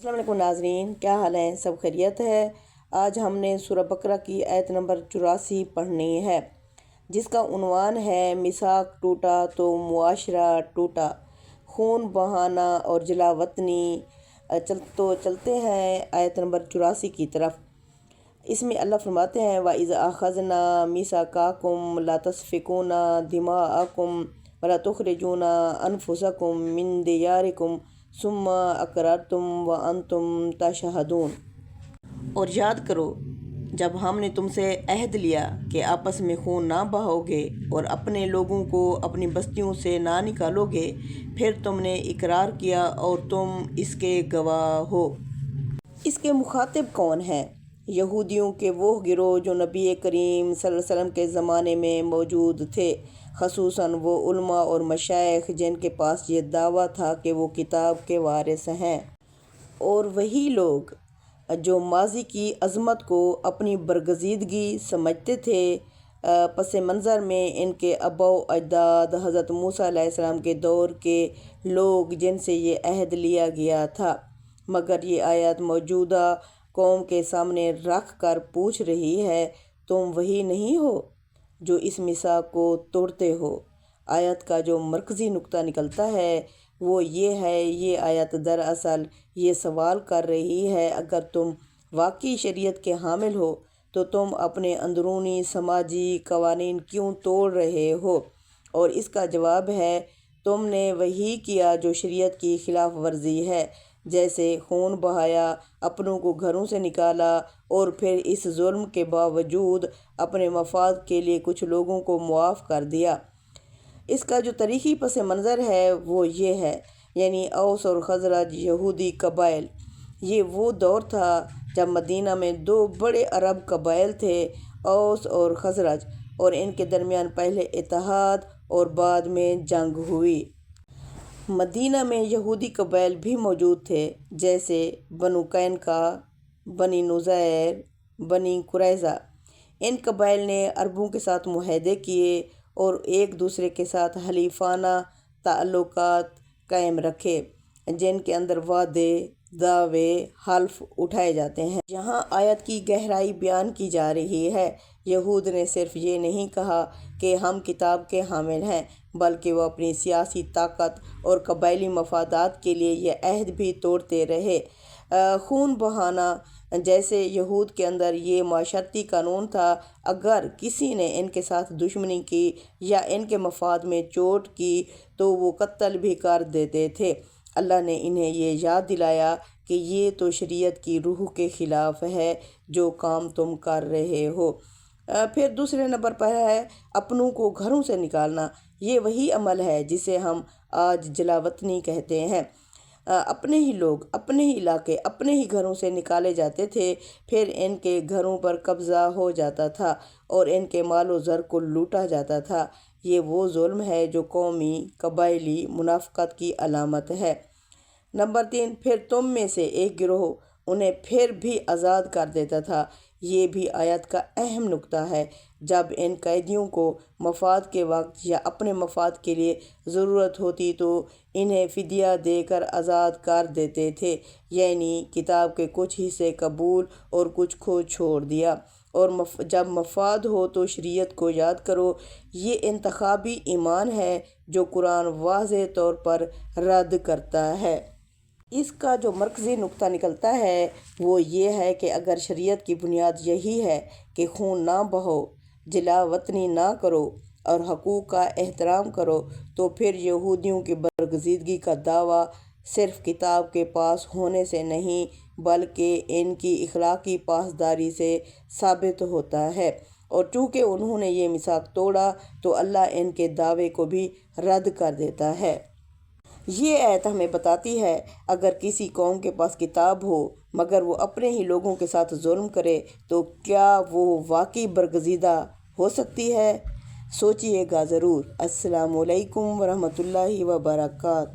السلام علیکم ناظرین، کیا حال ہے؟ سب خیریت ہے؟ آج ہم نے سورہ بقرہ کی آیت نمبر 84 پڑھنی ہے، جس کا عنوان ہے میثاق ٹوٹا تو معاشرہ ٹوٹا، خون بہانا اور جلا وطنی۔ چلتے ہیں آیت نمبر 84 کی طرف۔ اس میں اللہ فرماتے ہیں وَإِذْ أَخَذْنَا مِيثَاقَكُمْ لَا تَسْفِكُونَ دِمَاءَكُمْ وَلَا تُخْرِجُونَ أَنفُسَكُمْ مِنْ دِيَارِكُمْ ثُمَّ أَقْرَرْتُمْ وَأَنْتُمْ تَشْهَدُونَ۔ اور یاد کرو جب ہم نے تم سے عہد لیا کہ آپس میں خون نہ بہاؤ گے اور اپنے لوگوں کو اپنی بستیوں سے نہ نکالو گے، پھر تم نے اقرار کیا اور تم اس کے گواہ ہو۔ اس کے مخاطب کون ہیں؟ یہودیوں کے وہ گروہ جو نبی کریم صلی اللہ علیہ وسلم کے زمانے میں موجود تھے، خصوصاً وہ علماء اور مشائخ جن کے پاس یہ دعویٰ تھا کہ وہ کتاب کے وارث ہیں، اور وہی لوگ جو ماضی کی عظمت کو اپنی برگزیدگی سمجھتے تھے۔ پس منظر میں ان کے آباء و اجداد حضرت موسیٰ علیہ السلام کے دور کے لوگ جن سے یہ عہد لیا گیا تھا، مگر یہ آیت موجودہ قوم کے سامنے رکھ کر پوچھ رہی ہے، تم وہی نہیں ہو جو اس میثاق کو توڑتے ہو؟ آیت کا جو مرکزی نقطہ نکلتا ہے وہ یہ ہے، یہ آیت دراصل یہ سوال کر رہی ہے، اگر تم واقعی شریعت کے حامل ہو تو تم اپنے اندرونی سماجی قوانین کیوں توڑ رہے ہو؟ اور اس کا جواب ہے، تم نے وہی کیا جو شریعت کی خلاف ورزی ہے، جیسے خون بہایا، اپنوں کو گھروں سے نکالا، اور پھر اس ظلم کے باوجود اپنے مفاد کے لیے کچھ لوگوں کو معاف کر دیا۔ اس کا جو تاریخی پس منظر ہے وہ یہ ہے، یعنی اوس اور خزرج یہودی قبائل۔ یہ وہ دور تھا جب مدینہ میں دو بڑے عرب قبائل تھے، اوس اور خزرج، اور ان کے درمیان پہلے اتحاد اور بعد میں جنگ ہوئی۔ مدینہ میں یہودی قبائل بھی موجود تھے، جیسے بنو قینقاع، بنی نضیر، بنی قریظہ۔ ان قبائل نے عربوں کے ساتھ معاہدے کیے اور ایک دوسرے کے ساتھ حلیفانہ تعلقات قائم رکھے، جن کے اندر وعدے، دعوے، حلف اٹھائے جاتے ہیں۔ یہاں آیت کی گہرائی بیان کی جا رہی ہے۔ یہود نے صرف یہ نہیں کہا کہ ہم کتاب کے حامل ہیں، بلکہ وہ اپنی سیاسی طاقت اور قبائلی مفادات کے لیے یہ عہد بھی توڑتے رہے۔ خون بہانا، جیسے یہود کے اندر یہ معاشرتی قانون تھا، اگر کسی نے ان کے ساتھ دشمنی کی یا ان کے مفاد میں چوٹ کی تو وہ قتل بھی کر دیتے تھے۔ اللہ نے انہیں یہ یاد دلایا کہ یہ تو شریعت کی روح کے خلاف ہے جو کام تم کر رہے ہو۔ پھر دوسرے نمبر پر ہے اپنوں کو گھروں سے نکالنا۔ یہ وہی عمل ہے جسے ہم آج جلا وطنی کہتے ہیں۔ اپنے ہی لوگ، اپنے ہی علاقے، اپنے ہی گھروں سے نکالے جاتے تھے، پھر ان کے گھروں پر قبضہ ہو جاتا تھا اور ان کے مال و زر کو لوٹا جاتا تھا۔ یہ وہ ظلم ہے جو قومی قبائلی منافقت کی علامت ہے۔ نمبر 3، پھر تم میں سے ایک گروہ انہیں پھر بھی آزاد کر دیتا تھا۔ یہ بھی آیت کا اہم نقطہ ہے۔ جب ان قیدیوں کو مفاد کے وقت یا اپنے مفاد کے لیے ضرورت ہوتی تو انہیں فدیہ دے کر آزاد کر دیتے تھے، یعنی کتاب کے کچھ حصے قبول اور کچھ کو چھوڑ دیا۔ اور جب مفاد ہو تو شریعت کو یاد کرو۔ یہ انتخابی ایمان ہے جو قرآن واضح طور پر رد کرتا ہے۔ اس کا جو مرکزی نقطہ نکلتا ہے وہ یہ ہے کہ اگر شریعت کی بنیاد یہی ہے کہ خون نہ بہو، جلا وطنی نہ کرو اور حقوق کا احترام کرو، تو پھر یہودیوں کی برگزیدگی کا دعویٰ صرف کتاب کے پاس ہونے سے نہیں بلکہ ان کی اخلاقی پاسداری سے ثابت ہوتا ہے۔ اور چونکہ انہوں نے یہ میثاق توڑا تو اللہ ان کے دعوے کو بھی رد کر دیتا ہے۔ یہ آیت ہمیں بتاتی ہے اگر کسی قوم کے پاس کتاب ہو مگر وہ اپنے ہی لوگوں کے ساتھ ظلم کرے تو کیا وہ واقعی برگزیدہ ہو سکتی ہے؟ سوچئے گا ضرور۔ السلام علیکم ورحمۃ اللہ وبرکاتہ۔